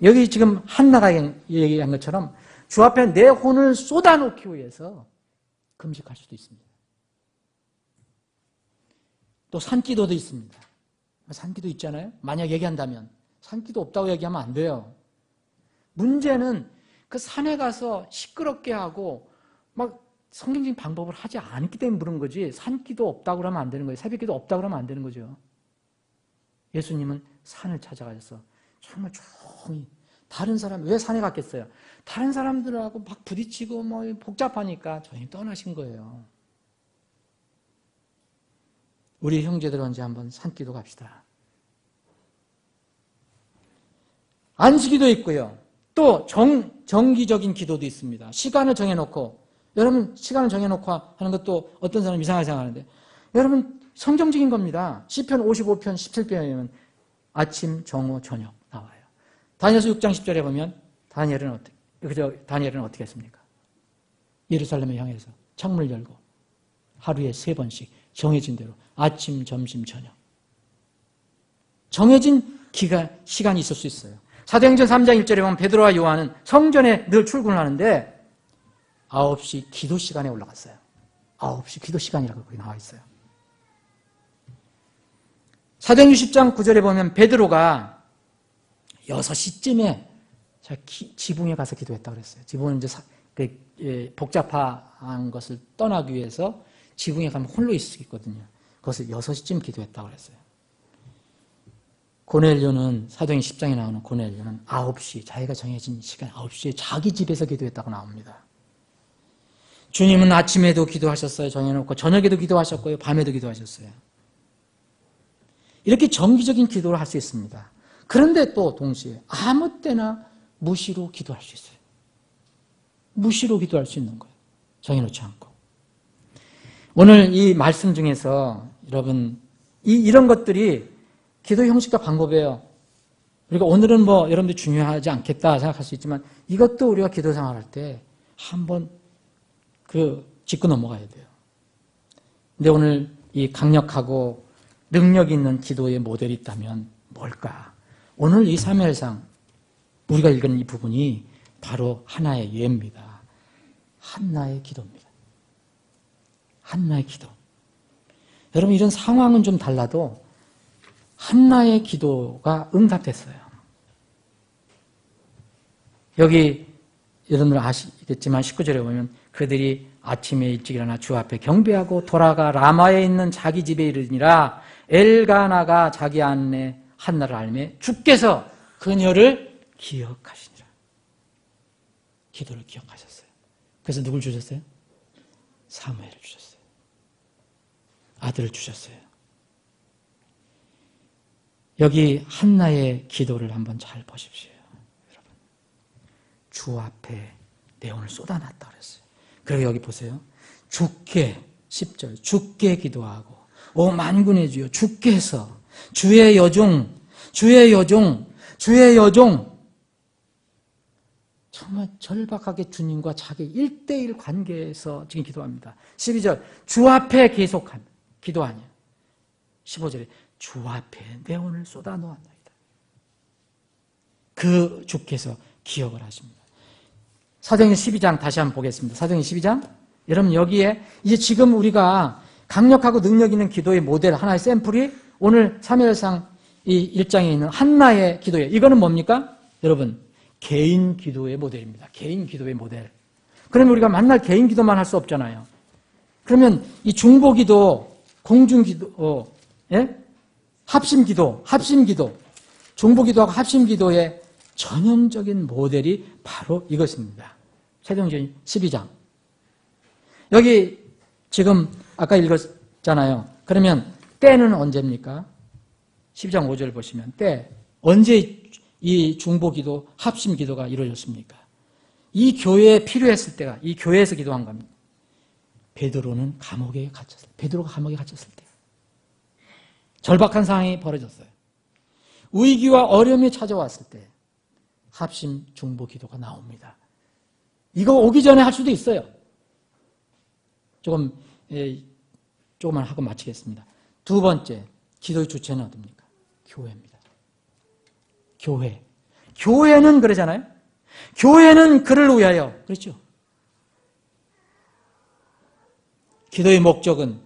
[SPEAKER 1] 여기 지금 한나가 얘기한 것처럼 주 앞에 내 혼을 쏟아놓기 위해서 금식할 수도 있습니다. 또 산기도도 있습니다. 산기도 있잖아요. 만약 얘기한다면 산기도 없다고 얘기하면 안 돼요. 문제는 그 산에 가서 시끄럽게 하고 막 성경적인 방법을 하지 않기 때문에 그런 거지, 산기도 없다고 그러면 안 되는 거예요. 새벽기도 없다고 그러면 안 되는 거죠. 예수님은 산을 찾아가셔서 정말 조용히, 다른 사람, 왜 산에 갔겠어요? 다른 사람들하고 막 부딪히고 뭐 복잡하니까 조용히 떠나신 거예요. 우리 형제들 언제 한번 산기도 갑시다. 안식기도 있고요. 또 정기적인 기도도 있습니다. 시간을 정해놓고, 여러분 시간을 정해놓고 하는 것도 어떤 사람은 이상하게 생각하는데, 여러분 성경적인 겁니다. 시편 55편 17편에 보면 아침, 정오, 저녁 나와요. 다니엘서 6장 10절에 보면 다니엘은 어떻게 했습니까? 예루살렘을 향해서 창문을 열고 하루에 3번씩 정해진 대로 아침, 점심, 저녁. 정해진 시간이 있을 수 있어요. 사도행전 3장 1절에 보면 베드로와 요한은 성전에 늘 출근을 하는데 9시 기도 시간에 올라갔어요. 9시 기도 시간이라고 거기 나와 있어요. 사도행전 10장 9절에 보면 베드로가 6시쯤에 지붕에 가서 기도했다고 그랬어요. 지붕은 이제 복잡한 것을 떠나기 위해서 지붕에 가면 홀로 있을 수 있거든요. 그것을 6시쯤 기도했다고 그랬어요. 고넬료는 사도행전 10장에 나오는 고넬료는 9시, 자기가 정해진 시간 9시에 자기 집에서 기도했다고 나옵니다. 주님은 아침에도 기도하셨어요. 정해놓고 저녁에도 기도하셨고요. 밤에도 기도하셨어요. 이렇게 정기적인 기도를 할 수 있습니다. 그런데 또 동시에 아무 때나 무시로 기도할 수 있어요. 무시로 기도할 수 있는 거예요. 정해놓지 않고. 오늘 이 말씀 중에서 여러분 이런 것들이 기도 형식과 방법이에요. 그러니까 오늘은 여러분들이 중요하지 않겠다 생각할 수 있지만 이것도 우리가 기도 생활할 때 한번 짚고 넘어가야 돼요. 근데 오늘 이 강력하고 능력 있는 기도의 모델이 있다면 뭘까? 오늘 이 사무엘상 우리가 읽은 이 부분이 바로 하나의 예입니다. 한나의 기도입니다. 한나의 기도. 여러분 이런 상황은 좀 달라도 한나의 기도가 응답됐어요. 여기 여러분들 아시겠지만 19절에 보면 그들이 아침에 일찍 일어나 주 앞에 경배하고 돌아가 라마에 있는 자기 집에 이르니라 엘가나가 자기 아내 한나를 알매 주께서 그녀를 기억하시니라. 기도를 기억하셨어요. 그래서 누굴 주셨어요? 사무엘을 주셨어요. 아들을 주셨어요. 여기 한나의 기도를 한번 잘 보십시오. 여러분. 주 앞에 내 오늘 쏟아놨다 그랬어요. 그리고 여기 보세요. 주께 10절 주께 기도하고 오 만군의 주여 주께서 주의 여종 정말 절박하게 주님과 자기 1대1 관계에서 지금 기도합니다. 12절 주 앞에 계속한 기도 아니에요. 15절에 주 앞에 내 오늘 쏟아놓았나이다. 그 주께서 기억을 하십니다. 사도행전 12장 다시 한번 보겠습니다. 사도행전 12장 여러분 여기에 이제 지금 우리가 강력하고 능력 있는 기도의 모델 하나의 샘플이 오늘 사무엘상 이 1장에 있는 한나의 기도예요. 이거는 뭡니까? 여러분 개인 기도의 모델입니다. 개인 기도의 모델. 그러면 우리가 맨날 개인 기도만 할 수 없잖아요. 그러면 이 중보기도, 공중기도, 합심기도, 중보기도하고 합심기도의 전형적인 모델이 바로 이것입니다. 사도행전 12장. 여기 지금 아까 읽었잖아요. 그러면 때는 언제입니까? 12장 5절 보시면 때 언제 이 중보기도, 합심기도가 이루어졌습니까? 이 교회에 필요했을 때가 이 교회에서 기도한 겁니다. 베드로는 감옥에 갇혔을 때, 베드로가 감옥에 갇혔을 때 절박한 상황이 벌어졌어요. 위기와 어려움이 찾아왔을 때 합심 중보기도가 나옵니다. 이거 오기 전에 할 수도 있어요. 조금만 하고 마치겠습니다. 두 번째, 기도의 주체는 어딥니까? 교회입니다. 교회. 교회는 그러잖아요. 교회는 그를 위하여. 그렇죠? 기도의 목적은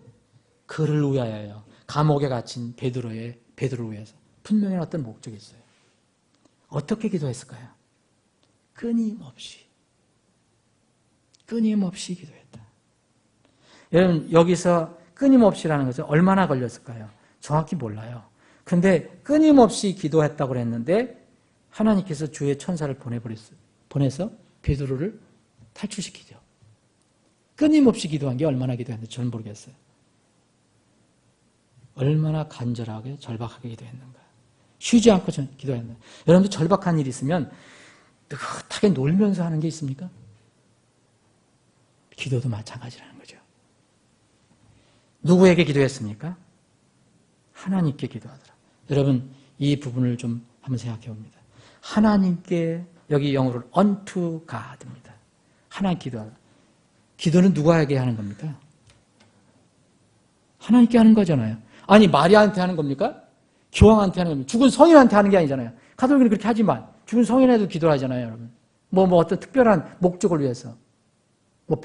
[SPEAKER 1] 그를 위하여요. 감옥에 갇힌 베드로를 위해서. 분명히 어떤 목적이 있어요. 어떻게 기도했을까요? 끊임없이 기도했다. 여러분 여기서 끊임없이라는 것은 얼마나 걸렸을까요? 정확히 몰라요. 근데 끊임없이 기도했다고 그랬는데 하나님께서 주의 천사를 보내서 베드로를 탈출시키죠. 끊임없이 기도한 게 얼마나 기도했는지 저는 모르겠어요. 얼마나 간절하게 절박하게 기도했는가. 쉬지 않고 기도했는가. 여러분들 절박한 일이 있으면 느긋하게 놀면서 하는 게 있습니까? 기도도 마찬가지라는 거죠. 누구에게 기도했습니까? 하나님께 기도하더라. 여러분 이 부분을 좀 한번 생각해 봅니다. 하나님께, 여기 영어로 unto God입니다. 하나님 기도하라. 기도는 누구에게 하는 겁니까? 하나님께 하는 거잖아요. 아니, 마리아한테 하는 겁니까? 교황한테 하는 겁니까? 죽은 성인한테 하는 게 아니잖아요. 가톨릭은 그렇게 하지만 죽은 성인에도 기도를 하잖아요, 여러분. 뭐 어떤 특별한 목적을 위해서. 뭐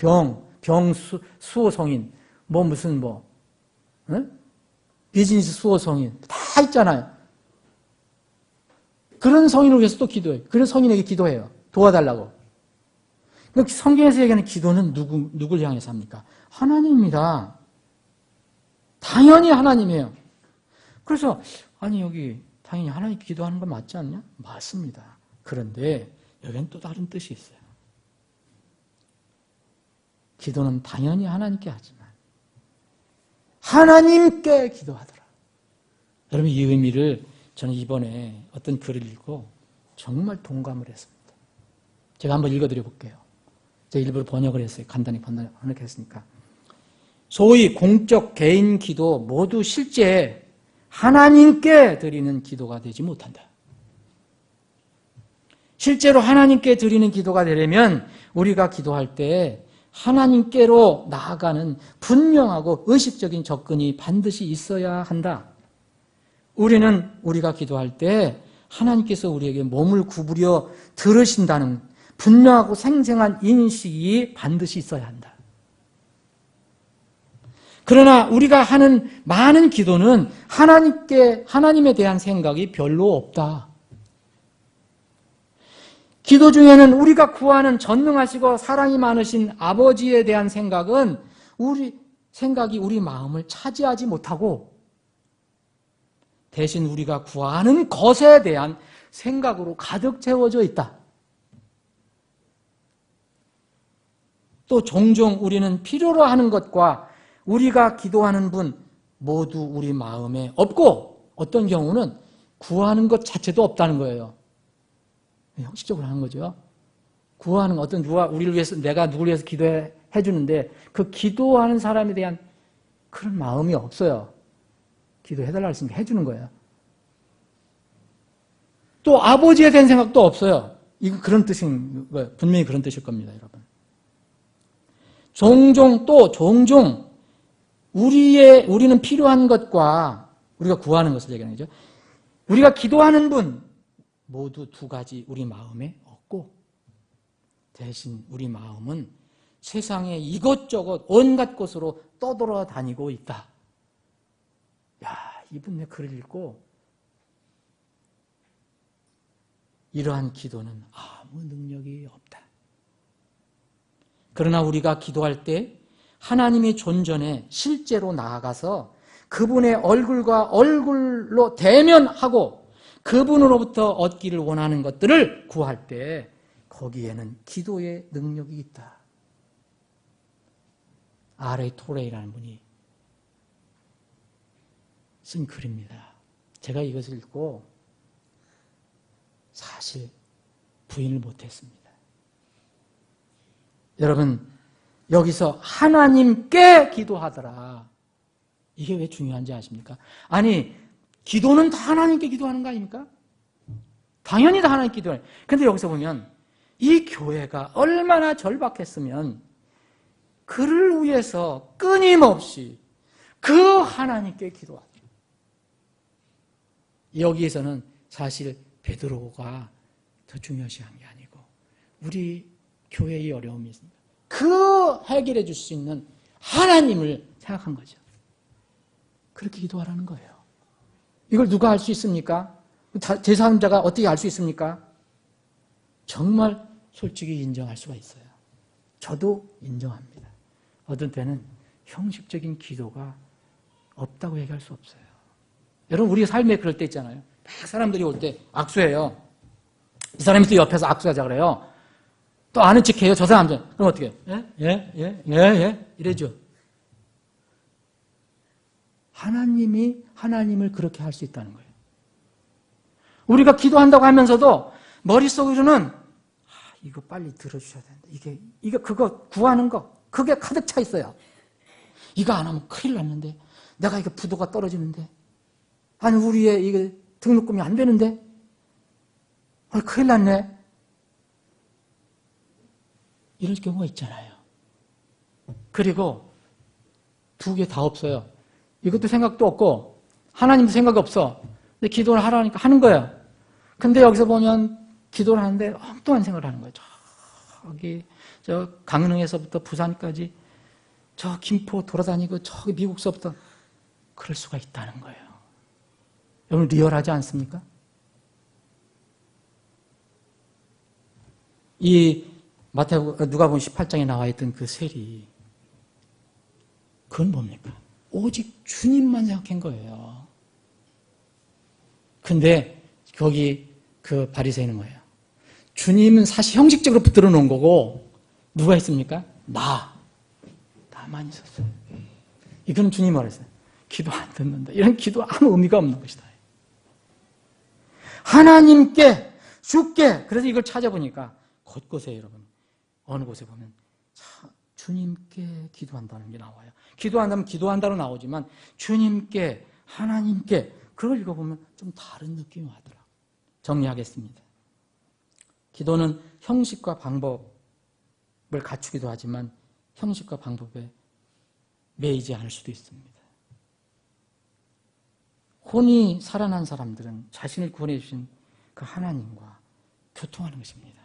[SPEAKER 1] 수호 성인, 응? 비즈니스 수호 성인, 다 있잖아요. 그런 성인을 위해서 또 기도해요. 그런 성인에게 기도해요. 도와달라고. 그러니까 성경에서 얘기하는 기도는 누굴 향해서 합니까? 하나님입니다. 당연히 하나님이에요. 그래서, 아니, 여기, 당연히 하나님 기도하는 거 맞지 않냐? 맞습니다. 그런데, 여기는 또 다른 뜻이 있어요. 기도는 당연히 하나님께 하지만, 하나님께 기도하더라. 여러분, 이 의미를 저는 이번에 어떤 글을 읽고 정말 동감을 했습니다. 제가 한번 읽어드려 볼게요. 제가 일부러 번역을 했어요. 간단히 번역했으니까. 소위 공적 개인 기도 모두 실제 하나님께 드리는 기도가 되지 못한다. 실제로 하나님께 드리는 기도가 되려면 우리가 기도할 때 하나님께로 나아가는 분명하고 의식적인 접근이 반드시 있어야 한다. 우리는 우리가 기도할 때 하나님께서 우리에게 몸을 구부려 들으신다는 분명하고 생생한 인식이 반드시 있어야 한다. 그러나 우리가 하는 많은 기도는 하나님에 대한 생각이 별로 없다. 기도 중에는 우리가 구하는 전능하시고 사랑이 많으신 아버지에 대한 생각이 우리 마음을 차지하지 못하고 대신 우리가 구하는 것에 대한 생각으로 가득 채워져 있다. 또 종종 우리는 필요로 하는 것과 우리가 기도하는 분 모두 우리 마음에 없고 어떤 경우는 구하는 것 자체도 없다는 거예요. 형식적으로 하는 거죠. 구하는 어떤 누가 우리를 위해서 내가 누구를 위해서 기도해 주는데 그 기도하는 사람에 대한 그런 마음이 없어요. 기도해달라고 했으니까 해주는 거예요. 또 아버지에 대한 생각도 없어요. 이거 그런 뜻인 거예요. 분명히 그런 뜻일 겁니다, 여러분. 종종 우리는 필요한 것과 우리가 구하는 것을 얘기하는 거죠. 우리가 기도하는 분 모두 두 가지 우리 마음에 없고 대신 우리 마음은 세상에 이것저것 온갖 곳으로 떠돌아다니고 있다. 야, 이분 내 글을 읽고 이러한 기도는 아무 능력이 없다. 그러나 우리가 기도할 때 하나님의 존전에 실제로 나아가서 그분의 얼굴과 얼굴로 대면하고 그분으로부터 얻기를 원하는 것들을 구할 때 거기에는 기도의 능력이 있다. R.A. 토레이라는 분이 쓴 글입니다. 제가 이것을 읽고 사실 부인을 못했습니다. 여러분, 여기서 하나님께 기도하더라. 이게 왜 중요한지 아십니까? 아니, 기도는 다 하나님께 기도하는 거 아닙니까? 당연히 다 하나님께 기도해요. 근데 여기서 보면 이 교회가 얼마나 절박했으면 그를 위해서 끊임없이 그 하나님께 기도하죠. 여기에서는 사실 베드로가 더 중요시한 게 아니고 우리 교회의 어려움이 있습니다. 그 해결해 줄 수 있는 하나님을 생각한 거죠. 그렇게 기도하라는 거예요. 이걸 누가 알 수 있습니까? 제3자가 어떻게 알 수 있습니까? 정말 솔직히 인정할 수가 있어요. 저도 인정합니다. 어떤 때는 형식적인 기도가 없다고 얘기할 수 없어요. 여러분, 우리 삶에 그럴 때 있잖아요. 막 사람들이 올 때 악수해요. 이 사람이 또 옆에서 악수하자 그래요. 또 아는 척해요. 저 사람들. 그럼 어떻게 해요? 예? 이래죠. 하나님이 하나님을 그렇게 할 수 있다는 거예요. 우리가 기도한다고 하면서도 머릿속으로는 이거 빨리 들어주셔야 된다. 이게 그거 구하는 거 그게 가득 차 있어요. 이거 안 하면 큰일 났는데 내가 이거 부도가 떨어지는데 아니 우리의 이게 등록금이 안 되는데? 큰일 났네. 이럴 경우가 있잖아요. 그리고 두 개 다 없어요. 이것도 생각도 없고 하나님도 생각이 없어. 근데 기도를 하라니까 하는 거예요. 근데 여기서 보면 기도를 하는데 엉뚱한 생각을 하는 거예요. 저기 저 강릉에서부터 부산까지 저 김포 돌아다니고 저기 미국서부터 그럴 수가 있다는 거예요. 여러분 리얼하지 않습니까? 이 누가복음 18장에 나와 있던 그 세리, 그건 뭡니까? 오직 주님만 생각한 거예요. 근데 거기 그 바리새인은 뭐예요? 주님은 사실 형식적으로 붙들어 놓은 거고 누가 있습니까? 나만 있었어요. 이거는 주님이 말했어요. 기도 안 듣는다. 이런 기도 아무 의미가 없는 것이다. 하나님께 주께, 그래서 이걸 찾아보니까 곳곳에 여러분 어느 곳에 보면 주님께 기도한다는 게 나와요. 기도한다면 기도한다로 나오지만 주님께, 하나님께, 그걸 읽어보면 좀 다른 느낌이 와더라고요. 정리하겠습니다. 기도는 형식과 방법을 갖추기도 하지만 형식과 방법에 매이지 않을 수도 있습니다. 혼이 살아난 사람들은 자신을 구원해 주신 그 하나님과 교통하는 것입니다.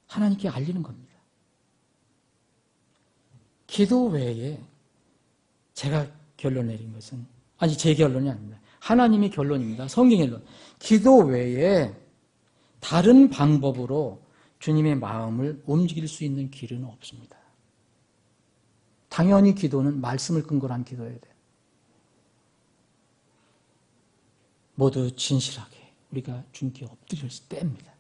[SPEAKER 1] 하나님께 알리는 겁니다. 기도 외에 제가 결론 내린 것은, 제 결론이 아닙니다. 하나님이 결론입니다. 성경의 결론. 기도 외에 다른 방법으로 주님의 마음을 움직일 수 있는 길은 없습니다. 당연히 기도는 말씀을 근거로 한 기도여야 돼요. 모두 진실하게 우리가 주님께 엎드릴 때입니다.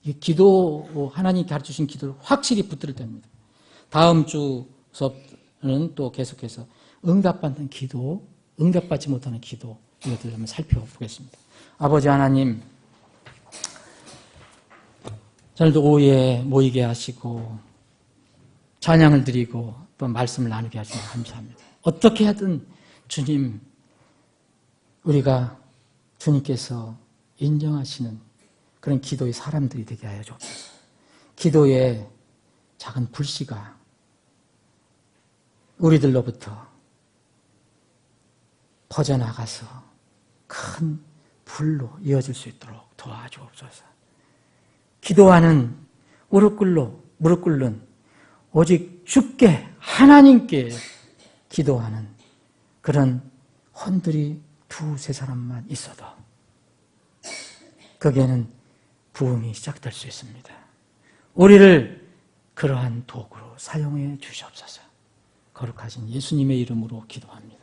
[SPEAKER 1] 이 기도, 하나님이 가르쳐주신 기도를 확실히 붙들 때입니다. 다음 주 수업은 또 계속해서 응답받는 기도, 응답받지 못하는 기도, 이것들을 한번 살펴보겠습니다. 아버지 하나님, 오늘도 오후에 모이게 하시고 찬양을 드리고 또 말씀을 나누게 하시면 감사합니다. 어떻게 하든 주님, 우리가 주님께서 인정하시는 그런 기도의 사람들이 되게 하여 주옵소서. 기도의 작은 불씨가 우리들로부터 퍼져나가서 큰 불로 이어질 수 있도록 도와주옵소서. 기도하는 무릎 꿇는 오직 주께, 하나님께 기도하는 그런 혼들이 두세 사람만 있어도 거기에는 부흥이 시작될 수 있습니다. 우리를 그러한 도구로 사용해 주시옵소서. 거룩하신 예수님의 이름으로 기도합니다.